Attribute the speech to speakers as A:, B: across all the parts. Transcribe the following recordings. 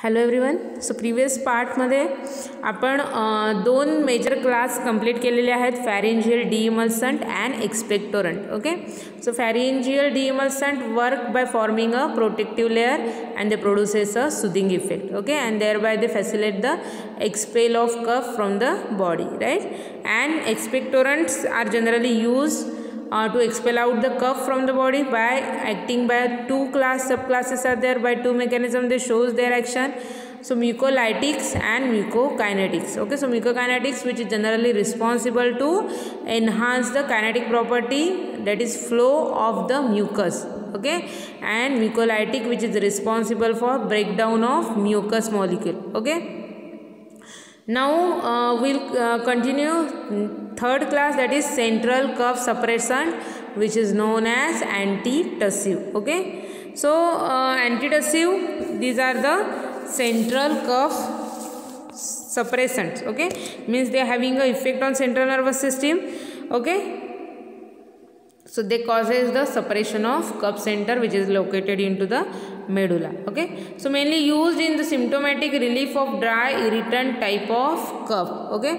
A: Hello everyone. So previous पार्टमध्ये आपण दोन मेजर क्लास कंप्लीट केलेले आहेत, pharyngeal demulcent and expectorant. Okay, so pharyngeal demulcent work by forming a protective layer and they produces a soothing effect. Okay, and thereby they facilitate the expel of cough from the body, right. And expectorants are generally used to expel out the cough from the body by acting by two subclasses are there, by two mechanisms they shows their action. So mucolytics and mucokinetics. Okay, so mucokinetics, which is generally responsible to enhance the kinetic property, that is flow of the mucus. Okay, and mucolytic, which is responsible for breakdown of mucus molecule. Okay, now we'll continue third class, that is central cough suppressant, which is known as antitussive. Okay, so antitussive, these are the central cough suppressants. Okay, means they are having a effect on central nervous system. Okay, so they causes the suppression of cough center, which is located into the medulla. Okay, so mainly used in the symptomatic relief of dry irritant type of cough. Okay,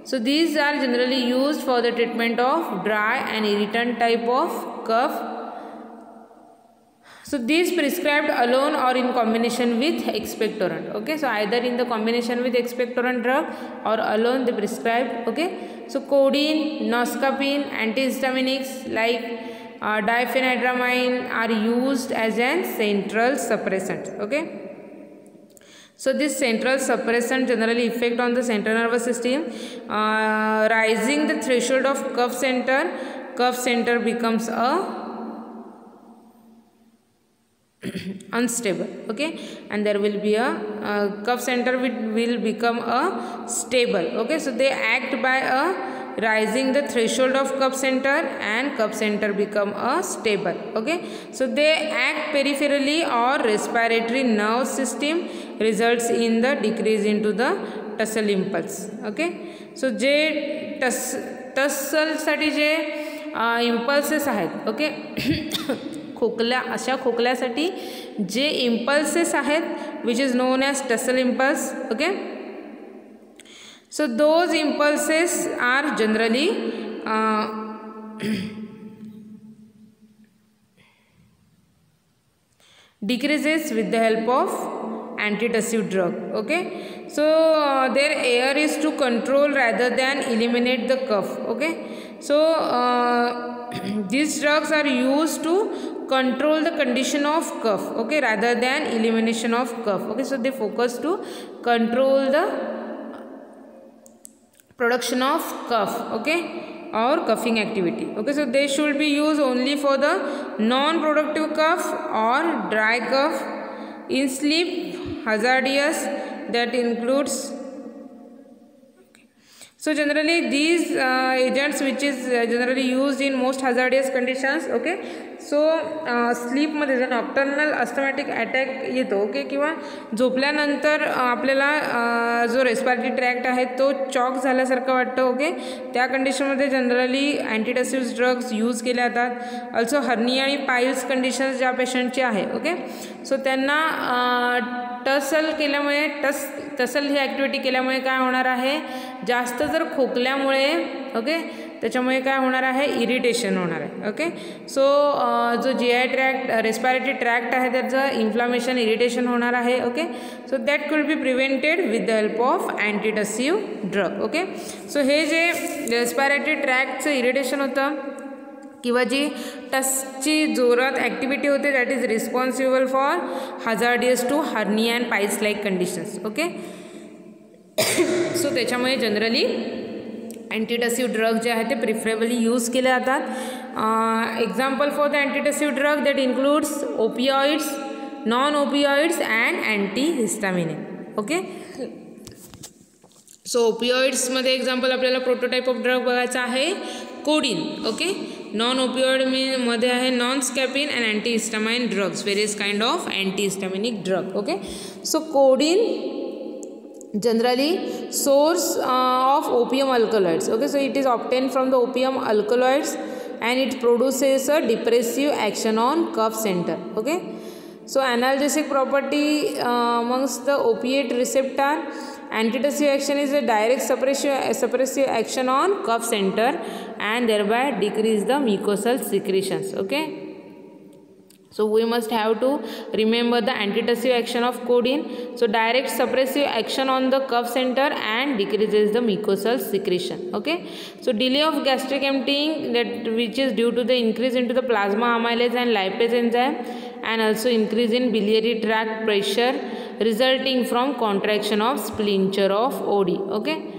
A: so these are generally used for the treatment of dry and irritant type of cough. So these prescribed alone or in combination with expectorant. Okay, so either in the combination with expectorant drug or alone they prescribed. Okay, so codeine, noscapine, antihistaminics like diphenhydramine are used as an central suppressant. Okay, so this central suppressant generally effect on the central nervous system, rising the threshold of cough center becomes a unstable. Okay, and there will be a cough center will become a stable. Okay, so they act by a rising the threshold of cough center and cough center become a stable. Okay, so they act peripherally or respiratory nerve system, results in the decrease into the tussle impulse. Okay, so J tussle साठी जे impulses आहेत, okay अशा खोकल्यासाठी जे impulses आहेत, which is known as tussle impulse. Okay, so those impulses are generally decreases with the help of antitussive drug. Okay, so their air is to control rather than eliminate the cough. Okay, so these drugs are used to control the condition of cough, okay, rather than elimination of cough. Okay, so they focus to control the production of cough, okay, or coughing activity. Okay, so they should be used only for the non-productive cough or dry cough. In sleep, hazardous, that includes. So generally these agents which is generally used in most hazardous conditions. Okay, so sleep मध्ये जर nocturnal अस्थमॅटिक attack येतो, okay, किंवा झोपल्यानंतर आपल्याला जो respiratory tract आहे तो chalk झाल्यासारखं वाटतं. ओके, त्या कंडिशनमध्ये जनरली अँटीटसिव्ह ड्रग्स यूज केले जातात. ऑल्सो हर्निया आणि पाईल्स कंडिशन्स ज्या पेशंटचे आहे, ओके, सो त्यांना टसल केल्यामुळे टसल ही ॲक्टिव्हिटी केल्यामुळे काय होणार आहे, जास्त जर खोकल्यामुळे, ओके, त्याच्यामुळे काय होणार आहे, इरिटेशन होणार आहे. ओके, सो जो GI ट्रॅक्ट रेस्पिरेटरी ट्रॅक्ट आहे त्याचं इन्फ्लामेशन इरिटेशन होणार आहे. Okay, so that could be prevented with the help of antitussive drug. Okay, so हे जे रेस्पिरेटरी ट्रॅक्टचं इरिटेशन होतं किंवा जी टसची जोरात ॲक्टिव्हिटी होते, that is responsible for hazardous to hernia and piles like conditions. Okay, so त्याच्यामुळे जनरली अँटीटसिव्ह ड्रग जे आहे ते प्रिफरेबली यूज केले जातात. Example for the antitussive drug that includes opioids, non opioids and antihistaminic. Okay, so ओपिओइड्समध्ये example आपल्याला prototype of drug बघायचा आहे codeine. Okay, non opioid मध्ये आहे noscapine and antihistamine drugs, various kind of antihistaminic drug. Okay, so codeine generally source of opium alkaloids. Okay, so it is obtained from the opium alkaloids and it produces a depressive action on cough center. Okay, So analgesic property amongst the opiate receptor, antitussive action is a direct suppressive action on cough center and thereby decrease the mucosal secretions. Okay. So we must have to remember the antitussive action of codeine. So direct suppressive action on the cough center and decreases the mucosal secretion. Okay. So delay of gastric emptying, that which is due to the increase into the plasma amylase and lipase enzyme, and also increase in biliary tract pressure resulting from contraction of sphincter of OD. Okay.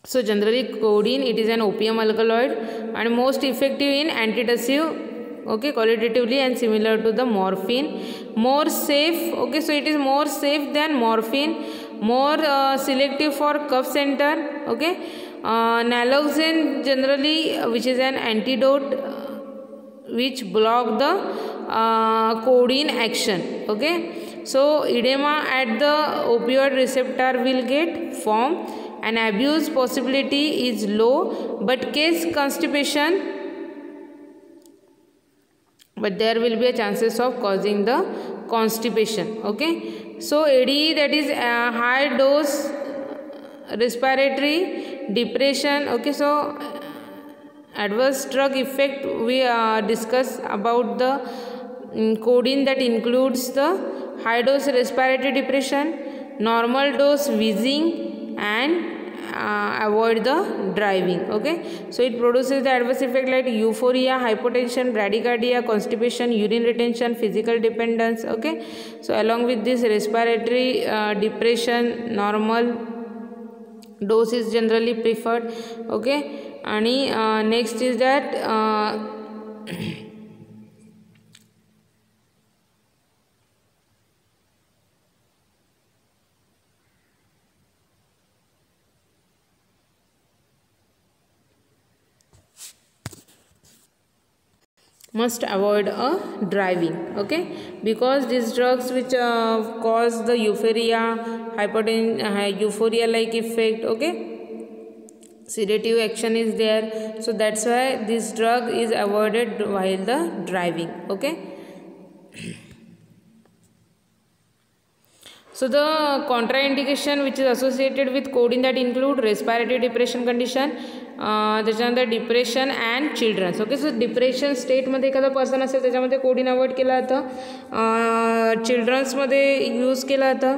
A: So generally codeine, it is an opium alkaloid and most effective in antitussive, okay, qualitatively, and similar to the morphine, more safe. Okay, so it is more safe than morphine, more selective for cough center. Okay, naloxone generally, which is an antidote which block the codeine action. Okay, so edema at the opioid receptor will get formed, and abuse possibility is low, but case constipation, but there will be a chances of causing the constipation. Okay, so ADE, that is high dose respiratory depression. Okay, so adverse drug effect we discuss about the codeine, that includes the high dose respiratory depression, normal dose wheezing, and avoid the driving. Okay, so it produces the adverse effect like euphoria, hypotension, bradycardia, constipation, urine retention, physical dependence. Okay, so along with this respiratory depression, normal dose is generally preferred. Okay, and next is that must avoid driving. Okay, because these drugs which cause the euphoria, euphoria like effect. Okay, sedative action is there, so that's why this drug is avoided while the driving. Okay, so the contraindication which is associated with codeine, that include respiratory depression condition, त्याच्यानंतर depression and childrens. Okay, so depression स्टेटमध्ये एखादा person असेल त्याच्यामध्ये coding avoid केला जातं, चिल्ड्रन्समध्ये use केला जातं.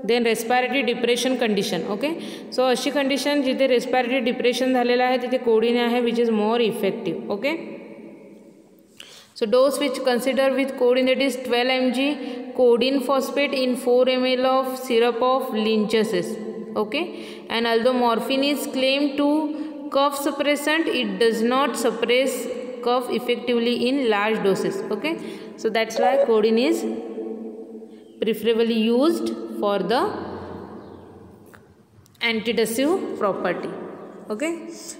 A: Then respiratory depression condition. Okay, so अशी कंडिशन जिथे रेस्पायरेटरी डिप्रेशन झालेलं आहे तिथे कोडिन आहे which is more effective. Okay, so dose which consider with codeine, that is 12 mg codeine phosphate in 4 ml of syrup of Linchus's. Okay, and although morphine is claimed to cough suppressant, it does not suppress cough effectively in large doses. Okay, so that's why codeine is preferably used for the antitussive property. Okay,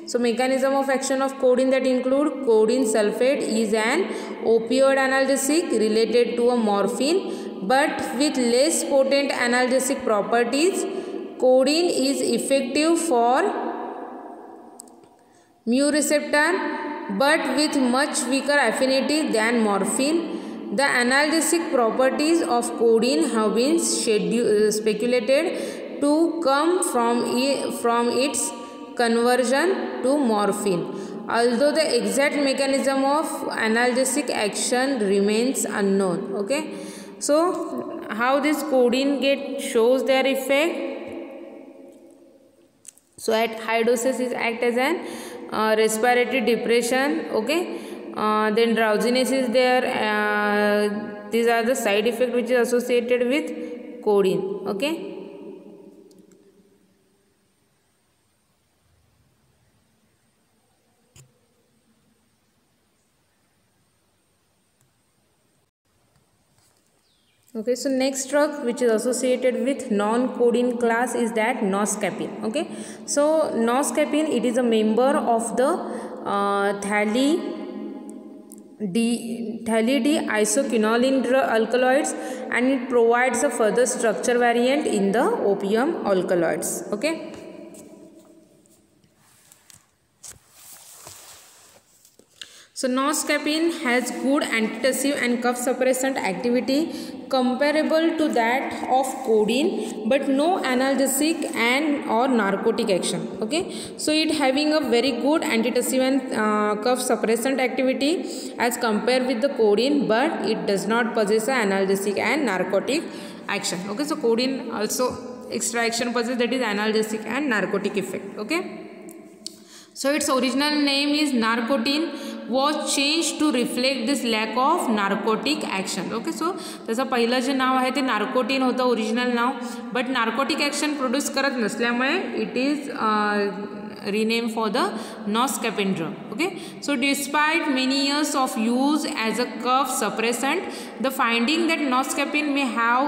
A: so mechanism of action of codeine, that include codeine sulfate is an opioid analgesic related to a morphine but with less potent analgesic properties. Codeine is effective for mu receptor but with much weaker affinity than morphine. The analgesic properties of codeine have been speculated to come from its conversion to morphine, although the exact mechanism of analgesic action remains unknown. Okay, so how this codeine shows their effect? So at high doses it acts as an respiratory depression. Okay, then drowsiness is there. These are the side effects which is associated with codeine. Okay, okay, so next drug which is associated with non-codeine class is that noscapine. Okay, so noscapine, it is a member of the thalidiisoquinoline alkaloids, and it provides a further structure variant in the opium alkaloids. Okay, So noscapine has good antitussive and cough suppressant activity comparable to that of codeine, but no analgesic and or narcotic action. Okay, so it having a very good antitussive and cough suppressant activity as compared with the codeine, but it does not possess an analgesic and narcotic action. Okay, so codeine also extra action possess, that is analgesic and narcotic effect. Okay, so its original name is narcotine, was changed to reflect this lack of narcotic action. Okay, so त्याचं पहिलं जे नाव आहे ते नार्कोटिन होतं original now, but narcotic action produce करत नसल्यामुळे it is renamed for the noscapine drug. Okay, so despite many years of use as a cough suppressant, the finding that noscapine may have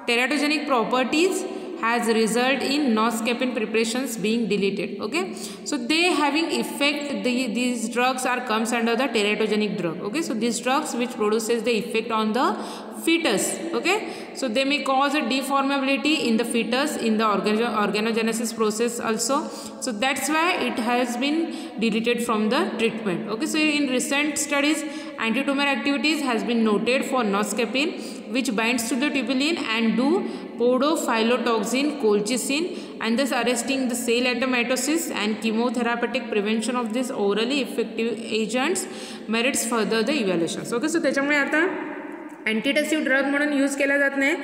A: teratogenic properties has resulted in noscapine preparations being deleted. Okay, so they having effect, these drugs are comes under the teratogenic drug. Okay, so these drugs which produces the effect on the fetus. Okay, so they may cause a deformability in the fetus in the organogenesis process also, so that's why it has been deleted from the treatment. Okay, so in recent studies antitumor activities has been noted for noscapine, which binds to the tubulin and do podophylotoxin colchicine, and thus arresting the cell atomatosis, and chemotherapeutic prevention of these orally effective agents merits further the evaluations. Okay, so त्याच्यामुळे आता अँटीटसिव्ह drug म्हणून use केला जात नाही,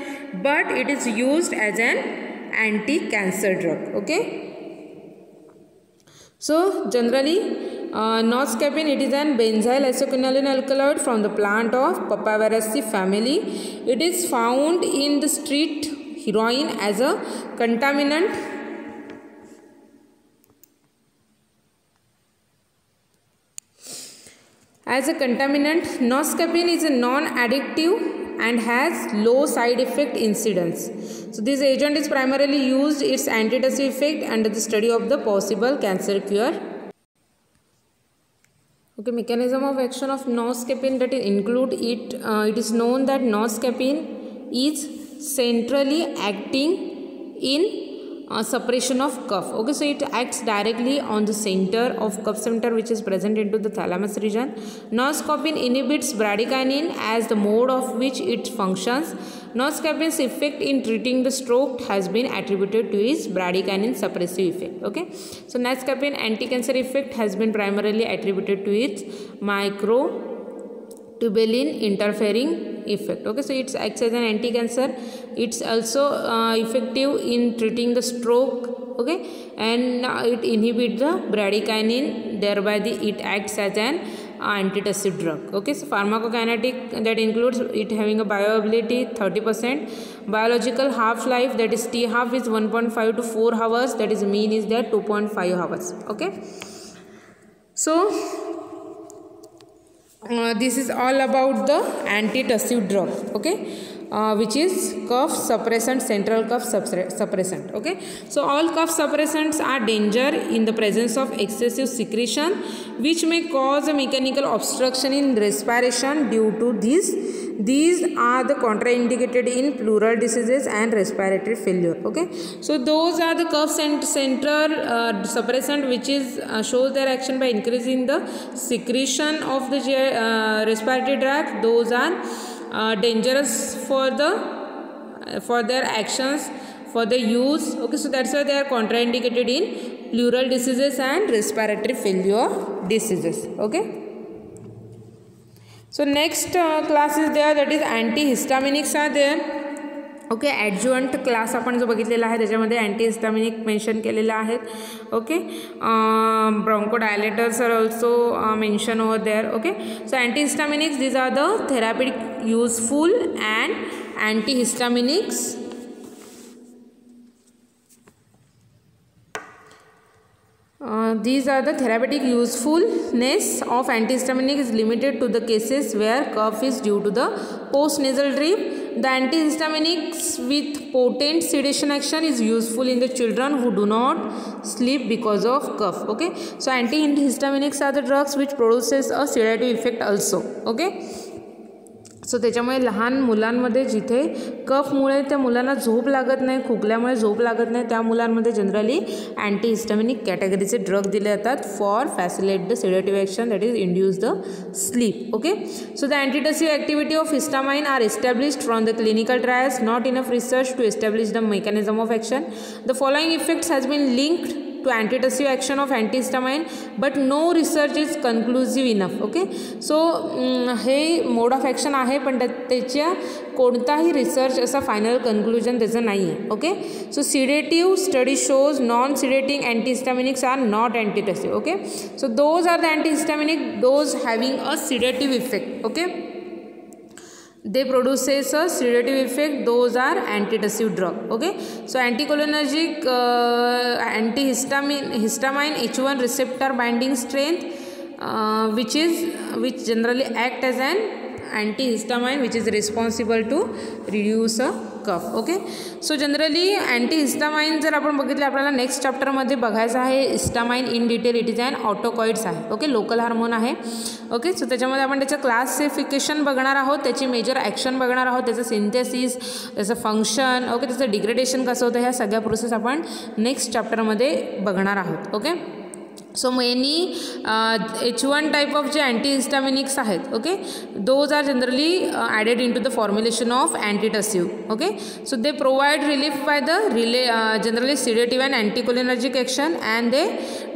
A: but it is used as an anti cancer drug. Okay, so generally noscapine, it is an benzyl isoquinoline alkaloid from the plant of Papaver family. It is found in the street heroin as a contaminant. Noscapine is a non-addictive and has low side effect incidence. So this agent is primarily used its antitussive effect under the study of the possible cancer cure. Okay, mechanism of action of noscapine, that include it. It is known that noscapine is centrally acting in suppression of cough. Okay, so it acts directly on the center of cough center, which is present into the thalamus region. Noscapine inhibits bradykinin as the mode of which it functions. Noscapine's effect in treating the stroke has been attributed to its bradykinin suppressive effect. Okay, so noscapine anti-cancer effect has been primarily attributed to its microtubulin interfering effect. Okay, so it acts as an anti-cancer. It's also effective in treating the stroke. Okay, and it inhibits the bradykinin, thereby it acts as an antitussive drug. Okay, so pharmacokinetic, that includes it having a bioavailability 30%, biological half-life, that is T half is 1.5 to 4 hours, that is mean is there 2.5 hours. Okay, so this is all about the antitussive drug. Okay, which is cough suppressant, central cough suppressant. Okay, so all cough suppressants are danger in the presence of excessive secretion, which may cause a mechanical obstruction in respiration due to these. These are the contraindicated in pleural diseases and respiratory failure. Okay, so those are the cough central suppressant which is shows their action by increasing the secretion of the respiratory tract. Those are dangerous for their actions, for the use. Okay, so that's why they are contraindicated in pleural diseases and respiratory failure diseases. Okay, so next class is there, that is antihistaminics are there. Okay, adjuvant class आपण जो बघितलेला आहे त्याच्यामध्ये antihistaminic mention केलेलं आहेत. Okay, bronchodilators are also mention over there. Okay, so antihistaminics, these are the therapeutic useful and antihistaminics. These are the therapeutic usefulness of antihistaminic is limited to the cases where cough is due to the post-nasal drip. The antihistaminics with potent sedation action is useful in the children who do not sleep because of cough. Okay, so antihistaminics are the drugs which produces a sedative effect also. Okay, सो त्याच्यामुळे लहान मुलांमध्ये जिथे कफमुळे त्या मुलांना झोप लागत नाही, खोकल्यामुळे झोप लागत नाही, त्या मुलांमध्ये जनरली अँटीहिस्टॅमिनिक कॅटेगरीचे ड्रग दिले जातात for facilitate the sedative action that is induce the sleep. Okay, so the antitussive activity of histamine are established from the clinical trials, not enough research to establish the mechanism of action. The following effects has been linked to antitussive action of antihistamine, but no research is conclusive enough. Okay, so हे mode of action आहे पण त्याच्या कोणताही research असा final conclusion त्याचं नाही आहे. Okay, so sedative study shows non sedating antihistaminics are not antitussive. Okay, so those are the antihistaminic those having a sedative effect. Okay, they produces a sedative effect, those are antitussive drug. Okay, so anticholinergic histamine H1 receptor binding strength which generally act as an antihistamine which is responsible to reduce a cough. Okay, so generally antihistamine जर आपण बघितलं आपल्याला next चॅप्टरमध्ये बघायचं आहे histamine in detail. It is an autocoids आहे. Okay, local hormone आहे. Okay, so त्याच्यामध्ये आपण त्याचं क्लासिफिकेशन बघणार आहोत, त्याची मेजर ॲक्शन बघणार आहोत, त्याचं सिंथेसिस, त्याचं फंक्शन, ओके, त्याचं डिग्रेडेशन कसं होतं, ह्या सगळ्या प्रोसेस आपण नेक्स्ट चॅप्टरमध्ये बघणार आहोत. Okay, so many H1 type of जे अँटीहिस्टॅमिनिक्स आहेत. Okay, those are generally added in to the formulation of antitussive. Okay, so they provide relief by the generally sedative and anticholinergic action and they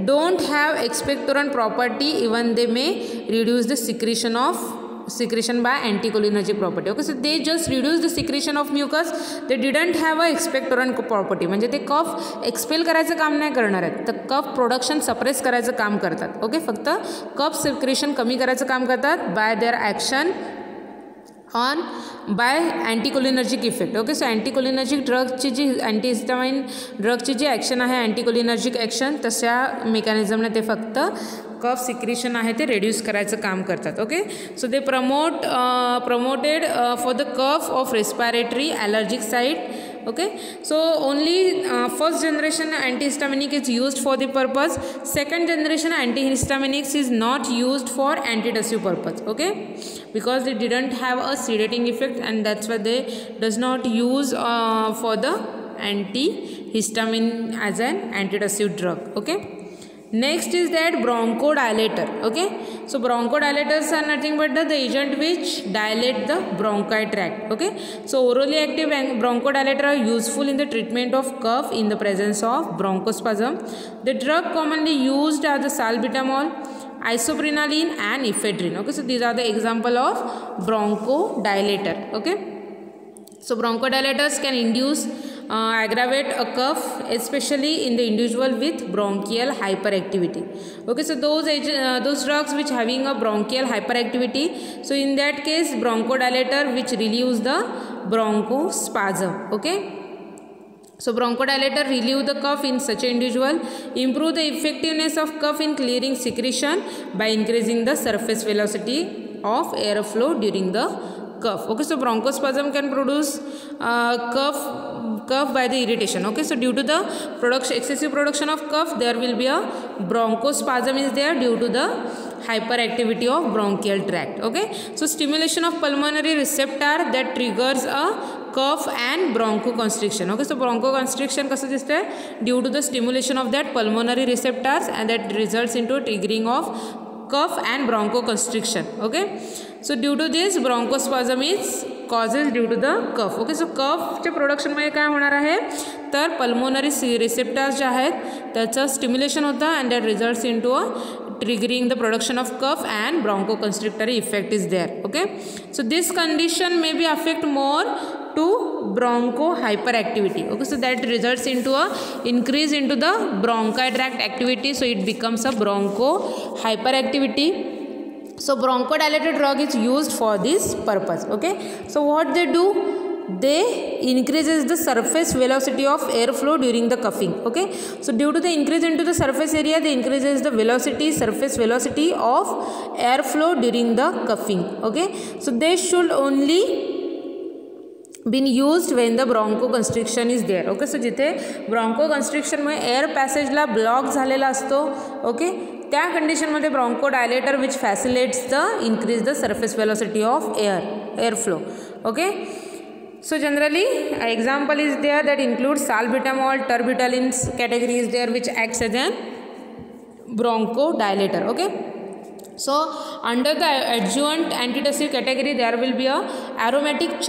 A: don't have expectorant property even they may reduce the secretion by anticholinergic property. Okay, so they just reduce the secretion of mucus, they didn't have a expectorant property. म्हणजे ते कफ expel करायचं काम नाही करणार आहेत, तर कफ production suppress करायचं काम करतात. ओके, फक्त कफ सिक्रेशन कमी करायचं काम करतात by their action on by anticholinergic effect. Okay, so anticholinergic ड्रगची जी अँटीहिस्टामाइन ड्रगची जी ॲक्शन आहे अँटीकोलिनर्जिक ॲक्शन, तशा मेकॅनिझमने ते फक्त कफ सिक्रेशन आहे ते रेड्यूस करायचं काम करतात. Okay, so they promoted for the cough of respiratory allergic site. Okay, so only first generation antihistaminic is used for the purpose, second generation antihistaminics is not used for antitussive purpose. Okay, because they didn't have a sedating effect and that's why they does not use for the antihistamine as an antitussive drug. Okay, next is that bronchodilator. Okay, so bronchodilators are nothing but the agent which dilate the bronchi tract. Okay, so orally active bronchodilator are useful in the treatment of cough in the presence of bronchospasm. The drug commonly used are the salbutamol, isoprenaline and ephedrine. Okay, so these are the example of bronchodilator. Okay, so bronchodilators can induce aggravate a cough, especially in the individual with bronchial hyperactivity. Okay, so those drugs which having a bronchial hyperactivity, so in that case bronchodilator which relieves the bronchospasm. Okay, so bronchodilator relieve the cough in such an individual, improve the effectiveness of cough in clearing secretion by increasing the surface velocity of airflow during the cough. Okay, so bronchospasm can produce cough by the irritation. Okay, so due to the excessive production of cough, there will be a bronchospasm is there due to the hyperactivity of bronchial tract. Okay, so stimulation of pulmonary receptor that triggers a cough and bronchoconstriction. Okay, so bronchoconstriction कसं दिसतंय, due to the stimulation of that pulmonary receptors and that results into triggering of cough and bronchoconstriction. Okay, so due to this bronchospasm is causes due to the cough. Okay, so कफच्या प्रोडक्शनमध्ये काय होणार आहे, तर pulmonary receptors जे आहेत त्याचं stimulation होतं and that results in to a triggering the production of cough and bronchoconstrictory effect is there. Okay, so this condition may be affect more to broncho hyperactivity. Okay, so that results into a increase into the bronchi tract activity, so it becomes a broncho hyperactivity. So bronchodilator drug is used for this purpose. Okay, so what they do, they increases the surface velocity of airflow during the coughing. Okay, so due to the increase into the surface area, they increases the surface velocity of airflow during the coughing. Okay, so they should only been used when the bronchoconstriction is there. Okay, so जिथे bronchoconstriction में air passage ला block झालेला असतो, okay, त्या कंडिशनमध्ये bronchodilator which facilitates the increase the surface velocity of air flow. Okay. So generally example is there that includes salbutamol, terbutalin's category is there which acts as an bronchodilator. Okay. So under the adjuvant antitussive category there will be a aromatic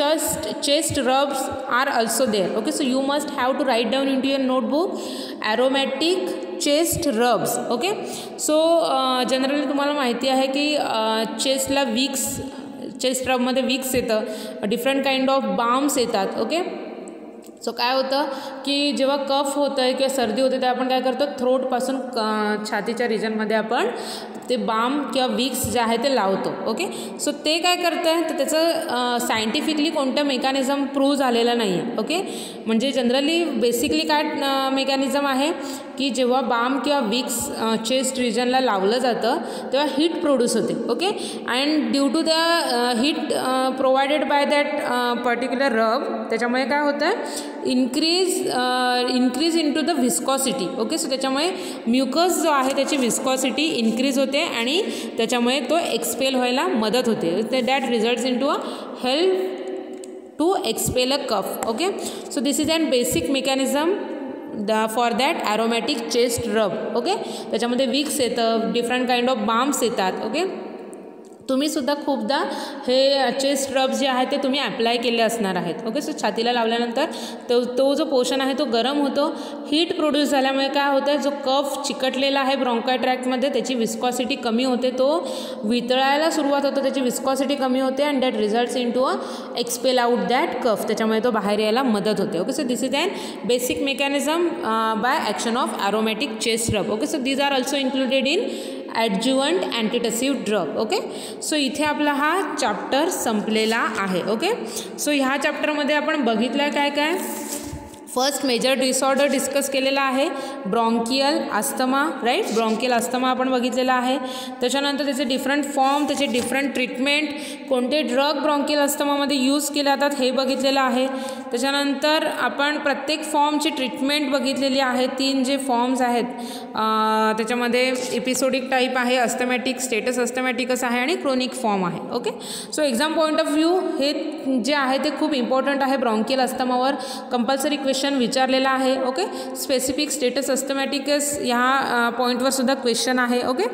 A: chest rubs are also there. Okay, so you must have to write down into your notebook aromatic chest rubs. Okay, so generally तुम्हाला माहिती आहे की चेस्टला Vicks, chest रबमध्ये Vicks येतं, different kind of balms येतात. Okay. सो काय होतं की जेव्हा कफ होतं आहे किंवा सर्दी होते तेव्हा आपण काय करतो, थ्रोटपासून छातीच्या रिजनमध्ये आपण ते बाम किंवा विक्स जे आहे ते लावतो. ओके. सो ते काय करतं आहे तर त्याचं सायंटिफिकली कोणतं मेकॅनिझम प्रूव्ह झालेलं नाही आहे. ओके. म्हणजे जनरली बेसिकली काय मेकॅनिझम आहे की जेव्हा बाम किंवा विक्स चेस्ट रिजनला लावलं जातं तेव्हा हीट प्रोड्यूस होते. Okay. And due to the heat provided by that particular rub त्याच्यामुळे काय होतं increase in to the viscosity. Okay. So त्याच्यामुळे म्युकस जो आहे त्याची विस्कॉसिटी इन्क्रीज होते आणि त्याच्यामुळे तो एक्सपेल व्हायला मदत होते. That results in to a help to expel a cough. Okay. So this is an basic mechanism for that aromatic chest rub. Okay. त्याच्यामध्ये विक्स येतं, डिफरंट काइंड ऑफ बाम्स येतात. ओके. तुम्ही सुद्धा खूपदा हे चेस्ट रब्स जे आहे ते तुम्ही apply केले असणार आहेत. ओके. सो छातीला लावल्यानंतर तो जो पोर्शन आहे तो गरम होतो, हीट प्रोड्यूस झाल्यामुळे काय होतं, जो कफ चिकटलेला आहे ब्रॉन्काय ट्रॅक्टमध्ये त्याची विस्कॉसिटी कमी होते, तो वितळायला सुरुवात होतो, त्याची विस्कॉसिटी कमी होते and that results in to a expel out that cough. त्याच्यामुळे तो बाहेर यायला मदत होते. Okay. So this is an basic mechanism by action of aromatic chest rub. Okay. So these are also included in adjuvant antitussive drug. Okay. So इथे आपला हा chapter संपलेला आहे. ओके. सो ह्या चॅप्टरमध्ये आपण बघितलं आहे काय काय. फर्स्ट मेजर डिसऑर्डर डिस्कस केलेला आहे, bronchial asthma. Right, bronchial asthma आपण बघितलेला आहे. त्याच्यानंतर त्याचे डिफरंट फॉर्म, त्याचे डिफरंट ट्रीटमेंट, कोणते ड्रग ब्रॉन्कियल अस्थमामध्ये यूज केले जातात हे बघितलेलं आहे. त्याच्यानंतर आपण प्रत्येक फॉर्मची ट्रीटमेंट बघितलेली आहे. 3 जे फॉर्म्स आहेत त्याच्यामध्ये एपिसोडिक टाईप आहे, अस्थमॅटिक, स्टेटस अस्थमॅटिकस आहे आणि क्रोनिक फॉर्म आहे. Okay. So exam point of view हे जे आहे ते खूप इम्पॉर्टंट आहे. ब्रॉन्कियल अस्थमावर कंपल्सरी क्वेश्चन विचारलेला आहे. ओके. स्पेसिफिक स्टेटस अस्थमॅटिकस ह्या पॉईंटवर सुद्धा क्वेश्चन आहे. ओके.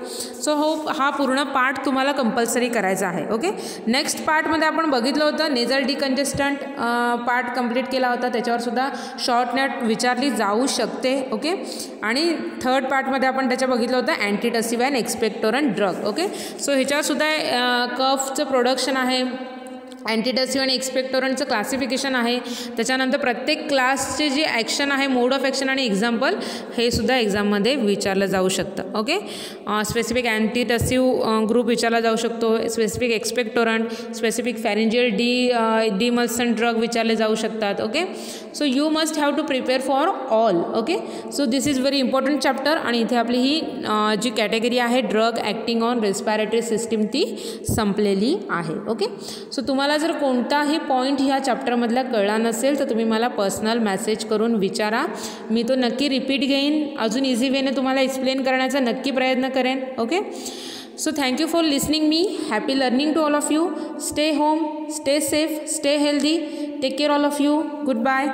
A: सो हा पूर्ण पार्ट तुम्हाला कंपल्सरी करायचा आहे. ओके. नेक्स्ट पार्टमध्ये आपण बघितलं होतं नेझल डिकंजेस्टंट पार्ट कंप्लीट केला होता, त्याच्यावर सुद्धा शॉर्ट नोट विचारली जाऊ शकते. ओके. आणि थर्ड पार्टमध्ये आपण त्याच्या बघितलं होतं अँटीटसिव्ह अँड एक्सपेक्टोरंट ड्रग. ओके. सो ह्याच्यावर सुद्धा कफचं प्रोडक्शन आहे, अँटीटसिव्ह आणि एक्सपेक्टोरंटचं क्लासिफिकेशन आहे, त्याच्यानंतर प्रत्येक क्लासचे जे ॲक्शन आहे, मोड ऑफ ॲक्शन आणि एक्झाम्पल हे सुद्धा एक्झाममध्ये विचारलं जाऊ शकतं. ओके. स्पेसिफिक अँटीटसिव्ह ग्रुप विचारला जाऊ शकतो, specific expectorant, specific pharyngeal demulcent drug विचारले जाऊ शकतात. Okay. So you must have to prepare for all. Okay. So this is very important chapter आणि इथे आपली ही जी कॅटेगरी आहे drug acting on respiratory system ती संपलेली आहे. ओके. सो तुम्हाला जर कोणताही पॉईंट ह्या चॅप्टरमधला कळला नसेल तर तुम्ही मला पर्सनल मेसेज करून विचारा, मी तो नक्की रिपीट घेईन, अजून इझी वेने तुम्हाला एक्सप्लेन करण्याचा नक्की प्रयत्न करेन. Okay. So thank you for listening me. Happy learning to all of you. Stay home, stay safe, stay healthy. Take care all of you. Good bye.